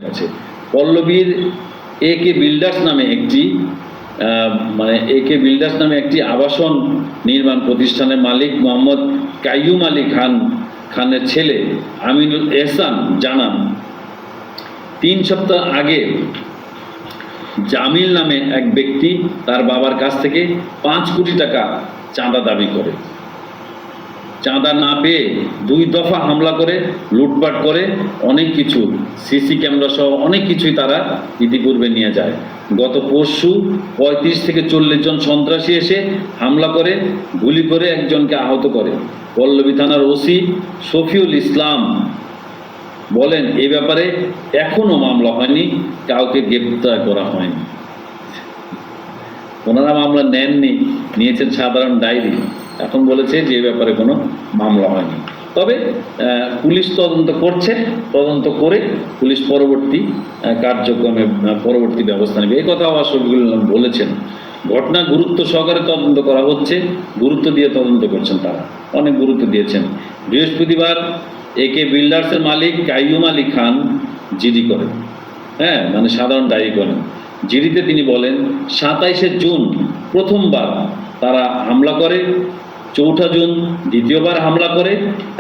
আছে। পল্লবীর একে বিল্ডার্স নামে একটি একে বিল্ডার্স নামে একটি আবাসন নির্মাণ প্রতিষ্ঠানের মালিক মোহাম্মদ কাইয়ুম আলী খানের ছেলে আমিনুল এহসান জানান, 3 সপ্তাহ আগে জামিল নামে এক ব্যক্তি তার বাবার কাছ থেকে 5 কোটি টাকা চাঁদা দাবি করে। চাঁদা না পেয়ে 2 দফা হামলা করে লুটপাট করে অনেক কিছু, সিসি ক্যামেরা সহ অনেক কিছুই তারা ইতিপূর্বে নিয়ে যায়। গত পরশু 35 থেকে 40 জন সন্ত্রাসী এসে হামলা করে গুলি করে একজনকে আহত করে। পল্লবী থানার ওসি শফিউল ইসলাম বলেন, এ ব্যাপারে এখনো মামলা হয়নি, কাউকে গ্রেপ্তার করা হয়নি। ওনারা মামলা নেননি, নিয়েছেন সাধারণ ডায়েরি। এখন বলেছে যে এ ব্যাপারে কোনো মামলা হয়নি। তবে পুলিশ তদন্ত করছে, তদন্ত করে পুলিশ পরবর্তী কার্যক্রমে পরবর্তী ব্যবস্থা নেবে, এই কথা শফিকুল ইসলাম বলেছেন। ঘটনা গুরুত্ব সহকারে তদন্ত করা হচ্ছে, গুরুত্ব দিয়ে তদন্ত করছেন, তারা অনেক গুরুত্ব দিয়েছেন। বৃহস্পতিবার একে বিল্ডার্সের মালিক কাইয়ুম আলী খান জিডি করেন, সাধারণ ডায়েরি করেন। জিডিতে তিনি বলেন, 27 জুন প্রথমবার তারা হামলা করে, 4 জুন দ্বিতীয়বার হামলা করে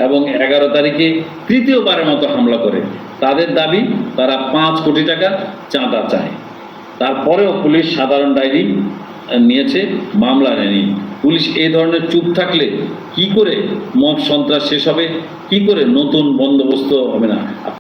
এবং 11 তারিখে তৃতীয়বারের মতো হামলা করে। তাদের দাবি তারা 5 কোটি টাকা চাঁদা চায়। তারপরেও পুলিশ সাধারণ ডায়েরি নিয়েছে, মামলা নেয়নি। পুলিশ এই ধরনের চুপ থাকলে কি করে মব সন্ত্রাস শেষ হবে, কি করে নতুন বন্দোবস্ত হবে না?